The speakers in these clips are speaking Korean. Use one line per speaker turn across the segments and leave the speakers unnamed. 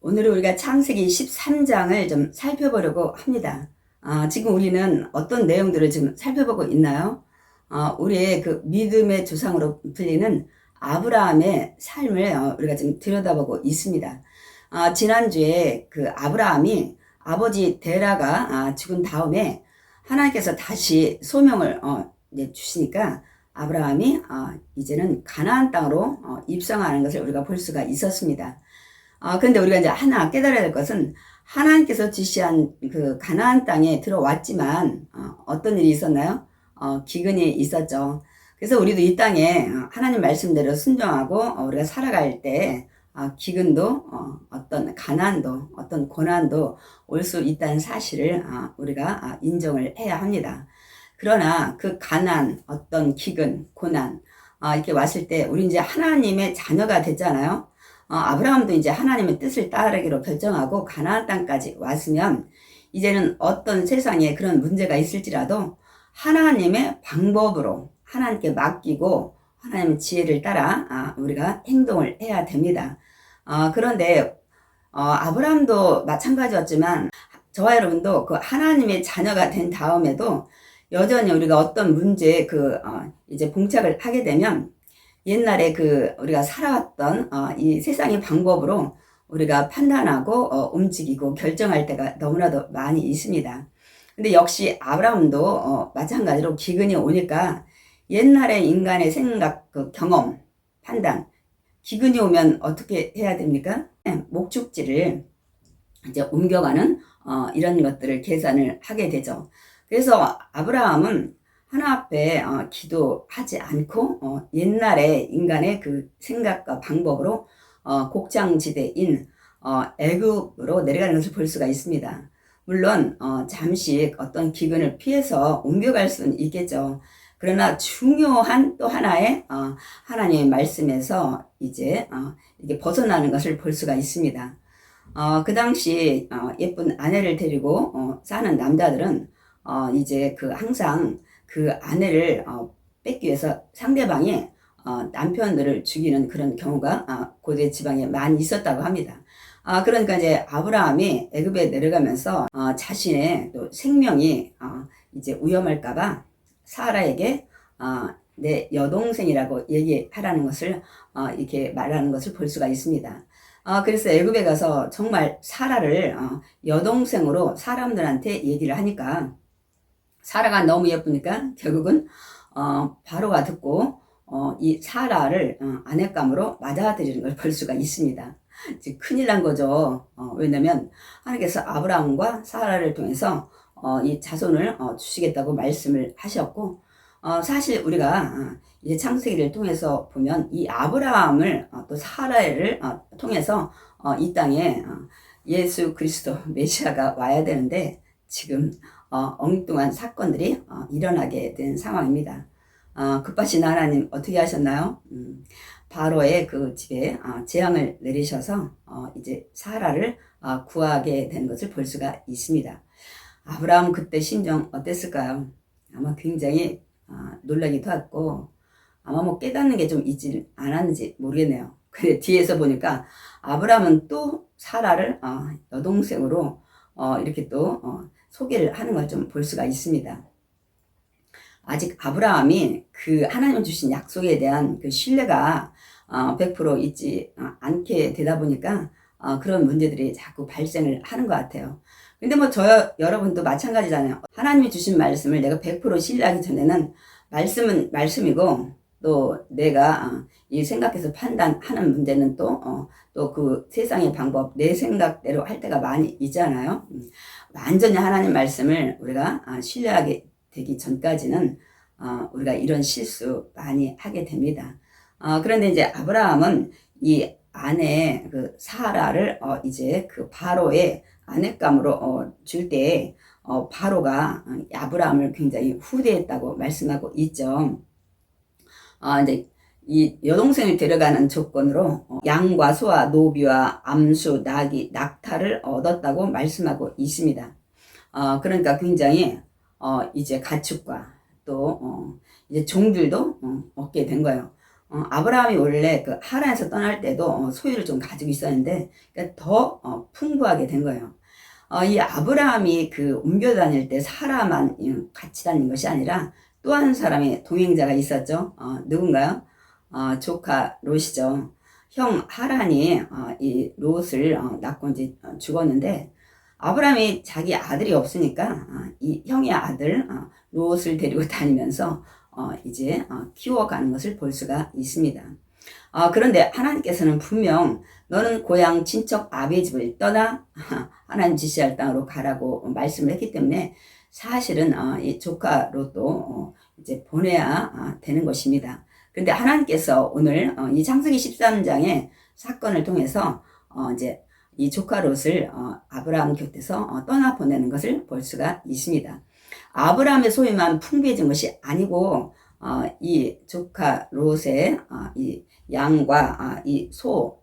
오늘은 우리가 창세기 13장을 좀 살펴보려고 합니다. 지금 우리는 어떤 내용들을 지금 살펴보고 있나요? 우리의 그 믿음의 조상으로 불리는 아브라함의 삶을 우리가 지금 들여다보고 있습니다. 지난주에 그 아브라함이 아버지 데라가 죽은 다음에 하나님께서 다시 소명을 주시니까 아브라함이 이제는 가나안 땅으로 입성하는 것을 우리가 볼 수가 있었습니다. 그런데 우리가 이제 하나 깨달아야 될 것은 하나님께서 지시한 그 가나안 땅에 들어왔지만 어떤 일이 있었나요? 기근이 있었죠. 그래서 우리도 이 땅에 하나님 말씀대로 순종하고 우리가 살아갈 때 기근도 어떤 가난도 어떤 고난도 올 수 있다는 사실을 우리가 인정을 해야 합니다. 그러나 그 가난, 어떤 기근, 고난 이렇게 왔을 때 우리 이제 하나님의 자녀가 됐잖아요. 아브라함도 이제 하나님의 뜻을 따르기로 결정하고 가나안 땅까지 왔으면 이제는 어떤 세상에 그런 문제가 있을지라도 하나님의 방법으로 하나님께 맡기고 하나님의 지혜를 따라 우리가 행동을 해야 됩니다. 그런데 아브라함도 마찬가지였지만 저와 여러분도 그 하나님의 자녀가 된 다음에도 여전히 우리가 어떤 문제에 이제 봉착을 하게 되면 옛날에 우리가 살아왔던 이 세상의 방법으로 우리가 판단하고 움직이고 결정할 때가 너무나도 많이 있습니다. 근데 역시 아브라함도 마찬가지로 기근이 오니까 옛날의 인간의 생각, 경험, 판단, 기근이 오면 어떻게 해야 됩니까? 목축지를 이제 옮겨가는 이런 것들을 계산을 하게 되죠. 그래서 아브라함은 하나 앞에 기도하지 않고 옛날의 인간의 그 생각과 방법으로 곡창지대인 애굽으로 내려가는 것을 볼 수가 있습니다. 물론 잠시 어떤 기근을 피해서 옮겨갈 수는 있겠죠. 그러나 중요한 또 하나의 하나님의 말씀에서 이제 이게 벗어나는 것을 볼 수가 있습니다. 그 당시 예쁜 아내를 데리고 사는 남자들은 이제 항상 그 아내를 뺏기 위해서 상대방이 남편들을 죽이는 그런 경우가 고대 지방에 많이 있었다고 합니다. 그러니까 이제 아브라함이 애굽에 내려가면서 자신의 또 생명이 이제 위험할까봐 사라에게 내 여동생이라고 얘기하라는 것을 이렇게 말하는 것을 볼 수가 있습니다. 그래서 애굽에 가서 정말 사라를 여동생으로 사람들한테 얘기를 하니까 사라가 너무 예쁘니까 결국은 바로가 듣고 이 사라를 아내감으로 맞아들이는 걸 볼 수가 있습니다. 지금 큰일 난 거죠. 왜냐면 하나님께서 아브라함과 사라를 통해서 이 자손을 주시겠다고 말씀을 하셨고 사실 우리가 이제 창세기를 통해서 보면 이 아브라함을 또 사라를 통해서 이 땅에 예수 그리스도 메시아가 와야 되는데 지금 엉뚱한 사건들이 일어나게 된 상황입니다. 급하신 하나님 어떻게 하셨나요? 바로의 그 집에 재앙을 내리셔서 이제 사라를 구하게 된 것을 볼 수가 있습니다. 아브라함 그때 심정 어땠을까요? 아마 굉장히 놀라기도 했고 아마 뭐 깨닫는 게 좀 있지 않았는지 모르겠네요. 근데 뒤에서 보니까 아브라함은 또 사라를 여동생으로 이렇게 또 소개를 하는 걸 좀 볼 수가 있습니다. 아직 아브라함이 그 하나님 주신 약속에 대한 그 신뢰가 100% 있지 않게 되다 보니까 그런 문제들이 자꾸 발생을 하는 것 같아요. 근데 뭐 여러분도 마찬가지잖아요. 하나님이 주신 말씀을 내가 100% 신뢰하기 전에는 말씀은 말씀이고 또 내가 이 생각해서 판단하는 문제는 또 그 세상의 방법 내 생각대로 할 때가 많이 있잖아요. 완전히 하나님 말씀을 우리가 신뢰하게 되기 전까지는 우리가 이런 실수 많이 하게 됩니다. 그런데 이제 아브라함은 이 아내 그 사라를 이제 그 바로의 아내감으로 줄 때 바로가 아브라함을 굉장히 후대했다고 말씀하고 있죠. 이제 이 여동생을 데려가는 조건으로 양과 소와 노비와 암수, 나귀, 낙타를 얻었다고 말씀하고 있습니다. 그러니까 굉장히 이제 가축과 또 이제 종들도 얻게 된 거예요. 아브라함이 원래 그 하란에서 떠날 때도 소유를 좀 가지고 있었는데 그러니까 더 풍부하게 된 거예요. 이 아브라함이 그 옮겨 다닐 때 사라만 같이 다닌 것이 아니라 또 한 사람의 동행자가 있었죠. 누군가요? 조카 롯이죠. 형 하란이 이 롯을 낳고 이제 죽었는데 아브라함이 자기 아들이 없으니까 이 형의 아들 롯을 데리고 다니면서 이제 키워가는 것을 볼 수가 있습니다. 그런데 하나님께서는 분명 너는 고향 친척 아비의 집을 떠나 하나님 지시할 땅으로 가라고 말씀을 했기 때문에 사실은 이 조카 롯도 이제 보내야 되는 것입니다. 그런데 하나님께서 오늘 이 창세기 13장의 사건을 통해서 이제 이 조카 롯을 아브라함 곁에서 떠나 보내는 것을 볼 수가 있습니다. 아브라함의 소유만 풍부해진 것이 아니고 이 조카 롯의 이 양과 이 소,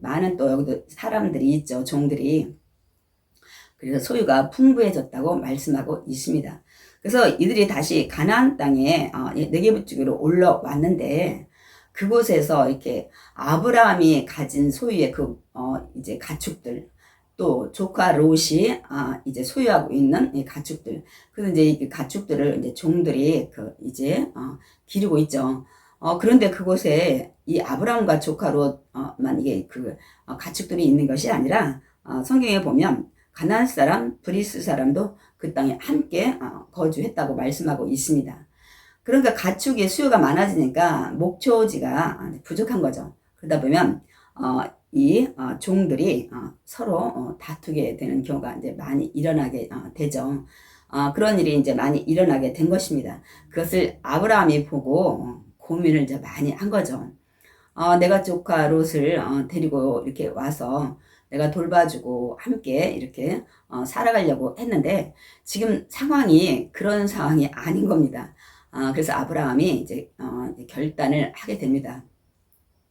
많은 또 여기도 사람들이 있죠. 종들이. 그래서 소유가 풍부해졌다고 말씀하고 있습니다. 그래서 이들이 다시 가나안 땅에 네게부 쪽으로 올라왔는데 그곳에서 이렇게 아브라함이 가진 소유의 그 이제 가축들 또 조카 롯이 이제 소유하고 있는 이 가축들 그래서 이제 이 가축들을 이제 종들이 그 이제 기르고 있죠. 그런데 그곳에 이 아브라함과 조카 롯만 이게 그 가축들이 있는 것이 아니라 성경에 보면 가나안 사람, 브리스 사람도 그 땅에 함께 거주했다고 말씀하고 있습니다. 그러니까 가축의 수요가 많아지니까 목초지가 부족한 거죠. 그러다 보면 이 종들이 서로 다투게 되는 경우가 이제 많이 일어나게 되죠. 그런 일이 이제 많이 일어나게 된 것입니다. 그것을 아브라함이 보고 고민을 이제 많이 한 거죠. 내가 조카 롯을 데리고 이렇게 와서 내가 돌봐주고 함께 이렇게 살아가려고 했는데 지금 상황이 그런 상황이 아닌 겁니다. 그래서 아브라함이 이제 결단을 하게 됩니다.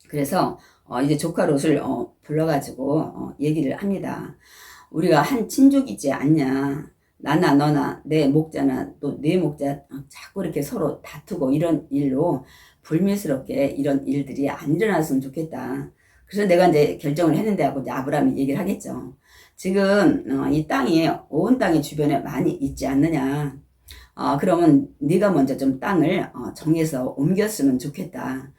그래서 이제 조카 롯을 불러가지고 얘기를 합니다. 우리가 한 친족이지 않냐. 나나 너나 내 목자나 또 내 목자 자꾸 이렇게 서로 다투고 이런 일로 불미스럽게 이런 일들이 안 일어났으면 좋겠다. 그래서 내가 이제 결정을 했는데 하고 이제 아브라함이 얘기를 하겠죠. 지금 이 땅이 온 땅이 주변에 많이 있지 않느냐. 그러면 네가 먼저 좀 땅을 정해서 옮겼으면 좋겠다.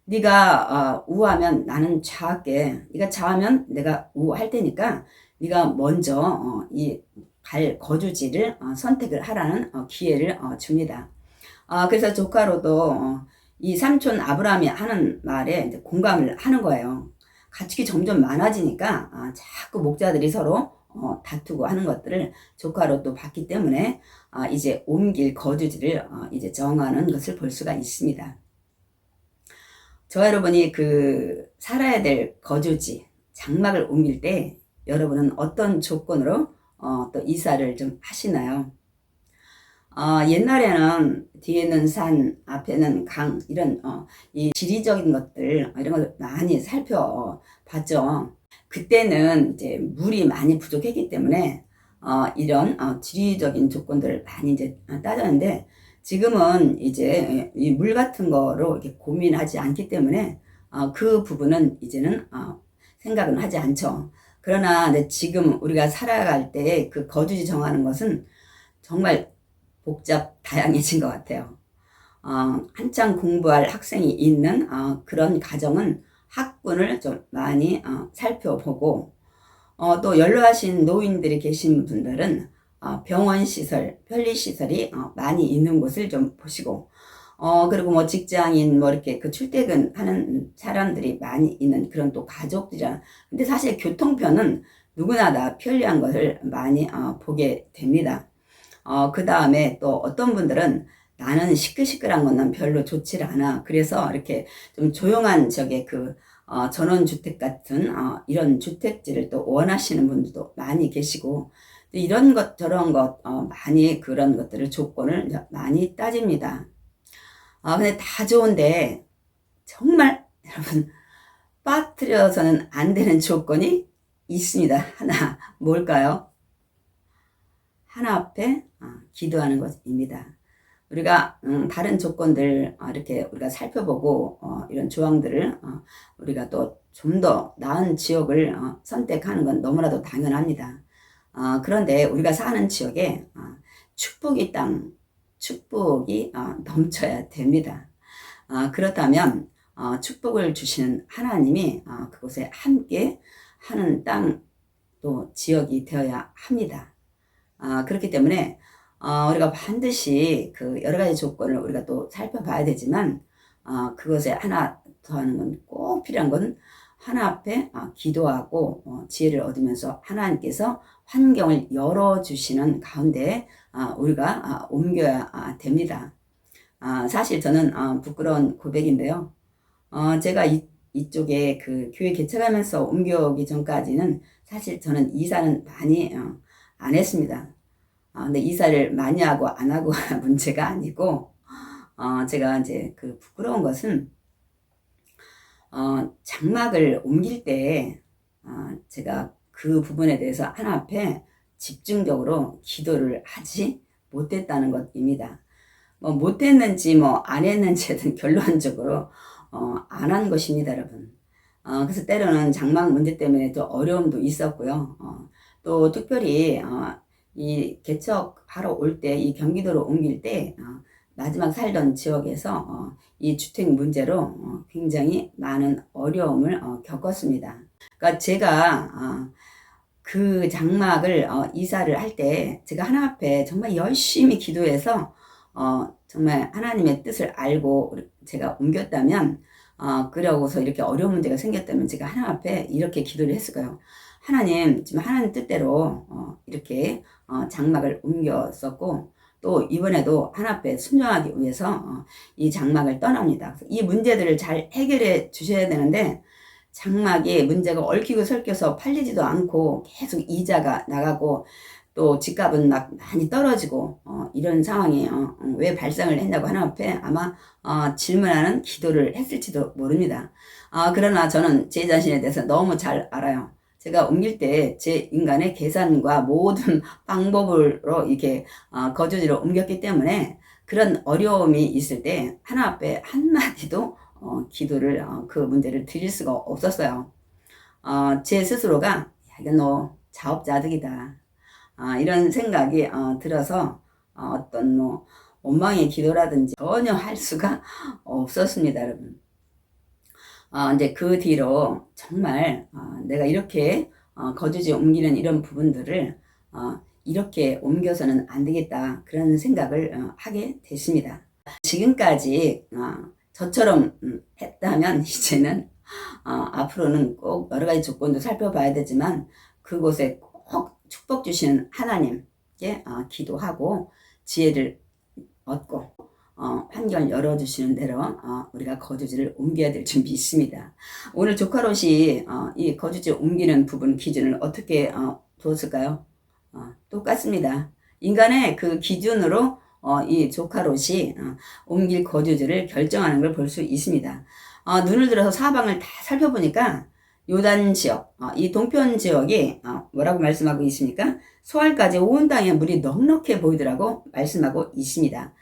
네가 우하면 나는 좌할게. 네가 좌하면 내가 우할 테니까 네가 먼저 이 갈 거주지를 선택을 하라는 기회를 줍니다. 그래서 조카로도 이 삼촌 아브라함이 하는 말에 이제 공감을 하는 거예요. 가축이 점점 많아지니까 자꾸 목자들이 서로 다투고 하는 것들을 조카로 또 봤기 때문에 이제 옮길 거주지를 이제 정하는 것을 볼 수가 있습니다. 저 여러분이 그 살아야 될 거주지 장막을 옮길 때 여러분은 어떤 조건으로 또 이사를 좀 하시나요? 옛날에는 뒤에는 산, 앞에는 강 이런 이 지리적인 것들 이런 걸 많이 살펴봤죠. 그때는 이제 물이 많이 부족했기 때문에 이런 지리적인 조건들을 많이 이제 따졌는데 지금은 이제 이 물 같은 거로 이렇게 고민하지 않기 때문에 그 부분은 이제는 생각은 하지 않죠. 그러나 지금 우리가 살아갈 때 그 거주지 정하는 것은 정말 복잡 다양해진 것 같아요. 한창 공부할 학생이 있는 그런 가정은 학군을 좀 많이 살펴보고 또 연로하신 노인들이 계신 분들은 병원 시설, 편리 시설이 많이 있는 곳을 좀 보시고 그리고 뭐 직장인 뭐 이렇게 그 출퇴근하는 사람들이 많이 있는 그런 또 가족들이랑 근데 사실 교통편은 누구나 다 편리한 것을 많이 보게 됩니다. 그 다음에 또 어떤 분들은 나는 시끌시끌한 건 별로 좋지 않아. 그래서 이렇게 좀 조용한 그 전원주택 같은 이런 주택지를 또 원하시는 분들도 많이 계시고 이런 것 저런 것 많이 그런 것들을 조건을 많이 따집니다. 근데 다 좋은데 정말 여러분 빠뜨려서는 안 되는 조건이 있습니다. 하나 뭘까요? 하나 앞에 기도하는 것입니다. 우리가 다른 조건들 이렇게 우리가 살펴보고 이런 조항들을 우리가 또 좀 더 나은 지역을 선택하는 건 너무나도 당연합니다. 그런데 우리가 사는 지역에 축복이 넘쳐야 됩니다. 그렇다면 축복을 주시는 하나님이 그곳에 함께 하는 땅 또 지역이 되어야 합니다. 그렇기 때문에 우리가 반드시 그 여러 가지 조건을 우리가 또 살펴봐야 되지만 그것에 하나 더 하는 건 꼭 필요한 건 하나 앞에 기도하고 지혜를 얻으면서 하나님께서 환경을 열어주시는 가운데 우리가 옮겨야 됩니다. 사실 저는 부끄러운 고백인데요. 제가 이쪽에 그 교회 개척하면서 옮겨오기 전까지는 사실 저는 이사는 많이 안 했습니다. 근데 이사를 많이 하고 안 하고 문제가 아니고 제가 이제 그 부끄러운 것은 장막을 옮길 때 제가 그 부분에 대해서 하나 앞에 집중적으로 기도를 하지 못했다는 것입니다. 뭐 못했는지 뭐 안 했는지는 결론적으로 안 한 것입니다, 여러분. 그래서 때로는 장막 문제 때문에 또 어려움도 있었고요. 또 특별히 이 개척하러 올 때 이 경기도로 옮길 때 마지막 살던 지역에서 이 주택 문제로 굉장히 많은 어려움을 겪었습니다. 그러니까 제가 그 장막을 이사를 할 때 제가 하나 앞에 정말 열심히 기도해서 정말 하나님의 뜻을 알고 제가 옮겼다면 그러고서 이렇게 어려운 문제가 생겼다면 제가 하나님 앞에 이렇게 기도를 했을 거예요. 하나님, 지금 하나님 뜻대로 이렇게 장막을 옮겼었고 또 이번에도 하나님 앞에 순종하기 위해서 이 장막을 떠납니다. 이 문제들을 잘 해결해 주셔야 되는데 장막이 문제가 얽히고 설켜서 팔리지도 않고 계속 이자가 나가고 또 집값은 막 많이 떨어지고 이런 상황이 왜 발생을 했냐고 하나님 앞에 아마 질문하는 기도를 했을지도 모릅니다. 그러나 저는 제 자신에 대해서 너무 잘 알아요. 제가 옮길 때 제 인간의 계산과 모든 방법으로 이렇게 거주지로 옮겼기 때문에 그런 어려움이 있을 때 하나님 앞에 한마디도 기도를 그 문제를 드릴 수가 없었어요. 제 스스로가 야, 이건 너 자업자득이다. 이런 생각이 들어서 어떤 뭐 원망의 기도라든지 전혀 할 수가 없었습니다, 여러분. 이제 그 뒤로 정말 내가 이렇게 거주지 옮기는 이런 부분들을 이렇게 옮겨서는 안 되겠다 그런 생각을 하게 됐습니다. 지금까지 저처럼 했다면 이제는 앞으로는 꼭 여러 가지 조건도 살펴봐야 되지만 그곳에 꼭 축복 주시는 하나님께 기도하고 지혜를 얻고 환경을 열어주시는 대로 우리가 거주지를 옮겨야 될 줄 믿습니다. 오늘 조카롯이 이 거주지 옮기는 부분 기준을 어떻게 두었을까요? 똑같습니다. 인간의 그 기준으로 이 조카롯이 옮길 거주지를 결정하는 걸 볼 수 있습니다. 눈을 들어서 사방을 다 살펴보니까 요단 지역, 이 동편 지역이 뭐라고 말씀하고 있습니까? 소알까지 온 땅에 물이 넉넉해 보이더라고 말씀하고 있습니다.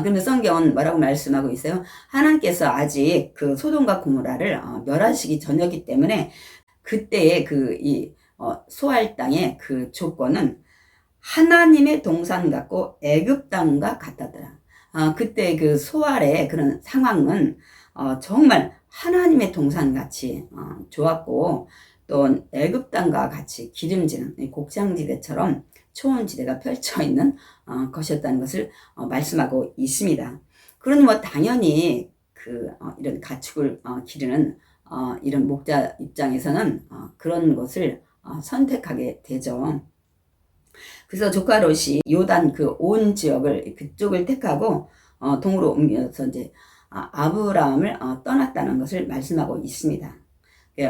그런데 성경은 뭐라고 말씀하고 있어요? 하나님께서 아직 그 소돔과 고모라를 멸하시기 전이기 때문에 그때의 이 소알 땅의 그 조건은 하나님의 동산 같고 애굽 땅과 같다더라. 그때 그 소알의 그런 상황은 정말 하나님의 동산같이 좋았고 또 애굽 땅과 같이 기름지는 곡창지대처럼 초원지대가 펼쳐있는 것이었다는 것을 말씀하고 있습니다. 그러니 뭐 당연히 이런 가축을 기르는 이런 목자 입장에서는 그런 것을 선택하게 되죠. 그래서 조카롯이 요단 그 온 지역을 그쪽을 택하고 동으로 옮겨서 이제 아브라함을 떠났다는 것을 말씀하고 있습니다.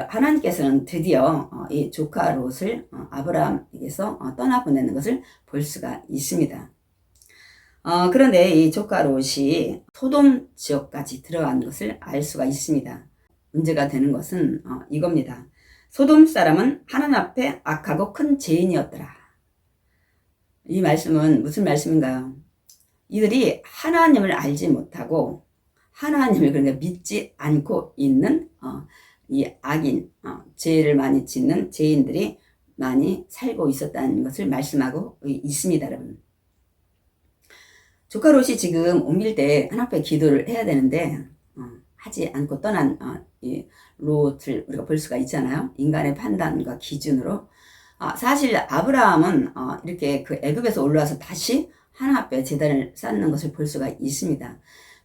하나님께서는 드디어 이 조카롯을 아브라함에게서 떠나보내는 것을 볼 수가 있습니다. 그런데 이 조카롯이 소돔 지역까지 들어간 것을 알 수가 있습니다. 문제가 되는 것은 이겁니다. 소돔 사람은 하나님 앞에 악하고 큰 죄인이었더라. 이 말씀은 무슨 말씀인가요? 이들이 하나님을 알지 못하고 하나님을 그러니까 믿지 않고 있는 이 악인, 죄를 많이 짓는 죄인들이 많이 살고 있었다는 것을 말씀하고 있습니다, 여러분. 조카 롯이 지금 옮길 때 하나님께 기도를 해야 되는데 하지 않고 떠난 이 롯을 우리가 볼 수가 있잖아요. 인간의 판단과 기준으로. 사실 아브라함은 이렇게 그 애굽에서 올라와서 다시 하나님 앞에 제단을 쌓는 것을 볼 수가 있습니다.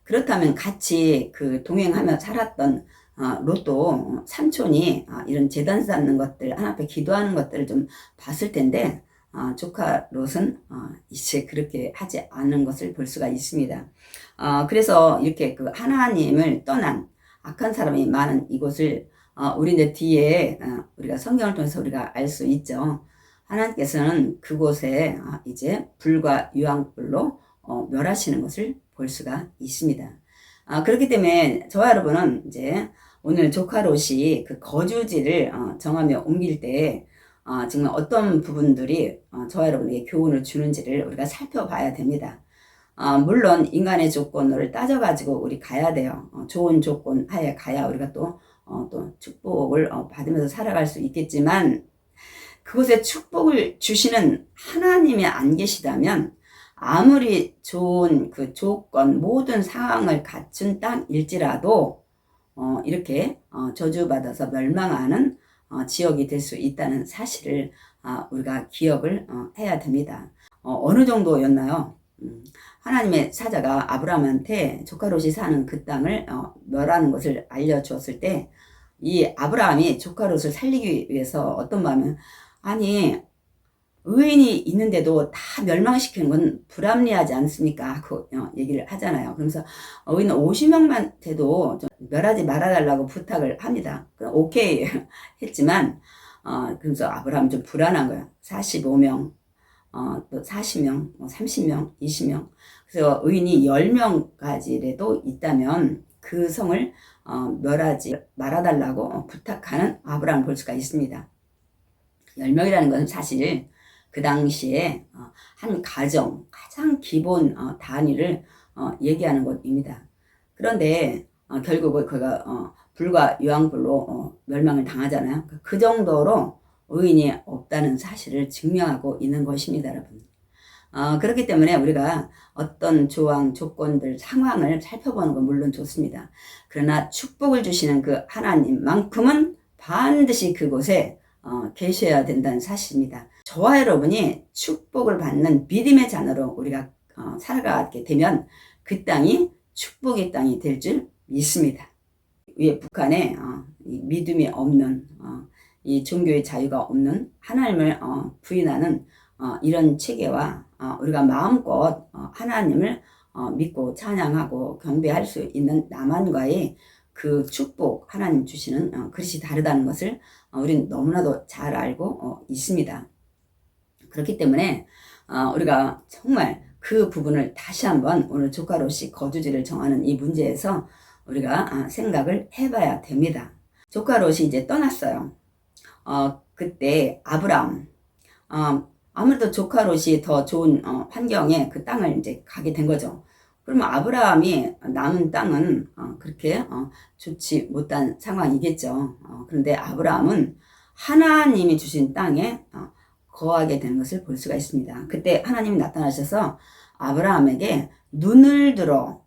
그렇다면 같이 그 동행하며 살았던 롯도 삼촌이 이런 제단 쌓는 것들, 하나님 앞에 기도하는 것들을 좀 봤을 텐데 조카 롯은 이제 그렇게 하지 않은 것을 볼 수가 있습니다. 그래서 이렇게 그 하나님을 떠난 악한 사람이 많은 이곳을 우리 이제 뒤에 우리가 성경을 통해서 우리가 알 수 있죠. 하나님께서는 그곳에 이제 불과 유황불로 멸하시는 것을 볼 수가 있습니다. 그렇기 때문에 저와 여러분은 이제 오늘 조카 롯이 그 거주지를 정하며 옮길 때 정말 어떤 부분들이 저와 여러분에게 교훈을 주는지를 우리가 살펴봐야 됩니다. 물론 인간의 조건을 따져가지고 우리 가야 돼요. 좋은 조건 하에 가야 우리가 또 축복을 받으면서 살아갈 수 있겠지만 그곳에 축복을 주시는 하나님이 안 계시다면 아무리 좋은 그 조건 모든 상황을 갖춘 땅일지라도 이렇게 저주받아서 멸망하는 지역이 될 수 있다는 사실을 우리가 기억을 해야 됩니다. 어느 정도였나요? 하나님의 사자가 아브라함한테 조카 롯이 사는 그 땅을 멸하는 것을 알려주었을 때 이 아브라함이 조카 롯을 살리기 위해서 어떤 마음은 아니 의인이 있는데도 다 멸망시키는 건 불합리하지 않습니까? 그 얘기를 하잖아요. 그러면서 의인 50명만 돼도 좀 멸하지 말아달라고 부탁을 합니다. 그럼 오케이 했지만 그래서 아브라함 좀 불안한 거예요. 45명 또 40명, 30명, 20명. 그래서 의인이 10명까지라도 있다면 그 성을 멸하지 말아달라고 부탁하는 아브라함을 볼 수가 있습니다. 10명이라는 것은 사실 그 당시에 한 가정, 가장 기본 단위를 얘기하는 것입니다. 그런데 결국 그가 불과 유황불로 멸망을 당하잖아요. 그 정도로 의인이 없다는 사실을 증명하고 있는 것입니다, 여러분. 그렇기 때문에 우리가 어떤 조항, 조건들, 상황을 살펴보는 건 물론 좋습니다. 그러나 축복을 주시는 그 하나님만큼은 반드시 그곳에 계셔야 된다는 사실입니다. 저와 여러분이 축복을 받는 믿음의 자녀로 우리가 살아가게 되면 그 땅이 축복의 땅이 될 줄 믿습니다. 위에 북한에 믿음이 없는 이 종교의 자유가 없는 하나님을 부인하는 이런 체계와 우리가 마음껏 하나님을 믿고 찬양하고 경배할 수 있는 남한과의 그 축복 하나님 주시는 그릇이 다르다는 것을 우리는 너무나도 잘 알고 있습니다. 그렇기 때문에 우리가 정말 그 부분을 다시 한번 오늘 조카 롯이 거주지를 정하는 이 문제에서 우리가 생각을 해봐야 됩니다. 조카 롯이 이제 떠났어요. 그때 아브라함 아무래도 조카 롯이 더 좋은 환경에 그 땅을 이제 가게 된 거죠. 그러면 아브라함이 남은 땅은 그렇게 좋지 못한 상황이겠죠. 그런데 아브라함은 하나님이 주신 땅에 거하게 되는 것을 볼 수가 있습니다. 그때 하나님이 나타나셔서 아브라함에게 눈을 들어,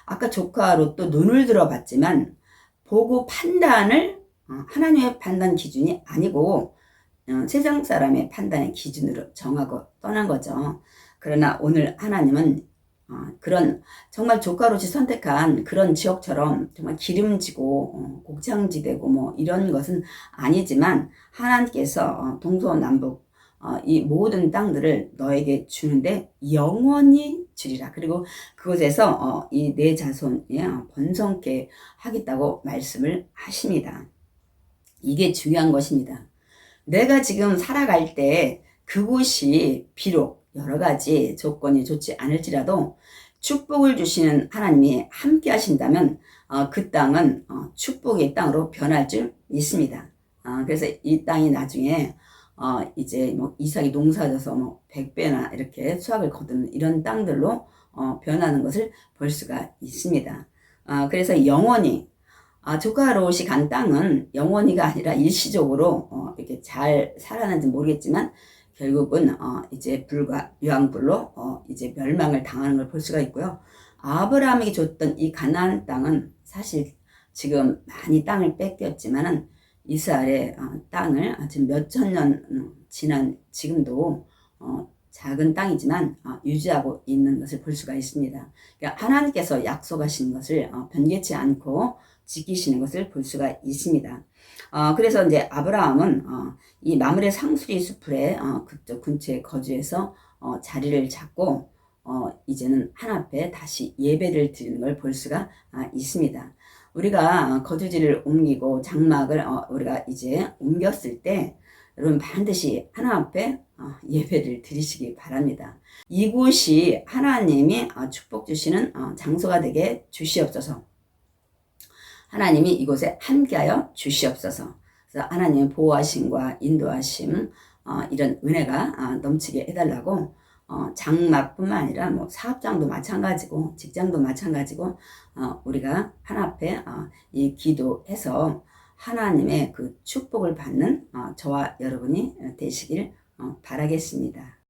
아까 조카 롯도 눈을 들어 봤지만 보고 판단을 하나님의 판단 기준이 아니고 세상 사람의 판단의 기준으로 정하고 떠난 거죠. 그러나 오늘 하나님은 그런 정말 조카 롯이 선택한 그런 지역처럼 정말 기름지고 곡창지대고 뭐 이런 것은 아니지만 하나님께서 동서남북 이 모든 땅들을 너에게 주는데 영원히 주리라. 그리고 그곳에서 이 내 자손이 번성케 하겠다고 말씀을 하십니다. 이게 중요한 것입니다. 내가 지금 살아갈 때 그곳이 비록 여러 가지 조건이 좋지 않을지라도 축복을 주시는 하나님이 함께 하신다면 그 땅은 축복의 땅으로 변할 줄 믿습니다. 그래서 이 땅이 나중에 이제 뭐 이삭이 농사져서 뭐 100배나 이렇게 수확을 거두는 이런 땅들로 변하는 것을 볼 수가 있습니다. 그래서 영원히 조카 롯이 간 땅은 영원히가 아니라 일시적으로 이렇게 잘 살아난지 모르겠지만 결국은 이제 불과 유황불로 이제 멸망을 당하는 걸 볼 수가 있고요. 아브라함에게 줬던 이 가나안 땅은 사실 지금 많이 땅을 뺏겼지만은 이스라엘의 땅을 지금 몇천 년 지난 지금도 작은 땅이지만 유지하고 있는 것을 볼 수가 있습니다. 그러니까 하나님께서 약속하신 것을 변개치 않고 지키시는 것을 볼 수가 있습니다. 그래서 이제 아브라함은 이 마므레 상수리 숲에 그쪽 근처에 거주해서 자리를 잡고 이제는 하나님 앞에 다시 예배를 드리는 걸 볼 수가 있습니다. 우리가 거주지를 옮기고 장막을 우리가 이제 옮겼을 때 여러분 반드시 하나님 앞에 예배를 드리시기 바랍니다. 이곳이 하나님이 축복 주시는 장소가 되게 주시옵소서. 하나님이 이곳에 함께하여 주시옵소서. 그래서 하나님의 보호하심과 인도하심 이런 은혜가 넘치게 해달라고 장막뿐만 아니라 뭐 사업장도 마찬가지고 직장도 마찬가지고 우리가 하나님 앞에 이 기도해서 하나님의 그 축복을 받는 저와 여러분이 되시길 바라겠습니다.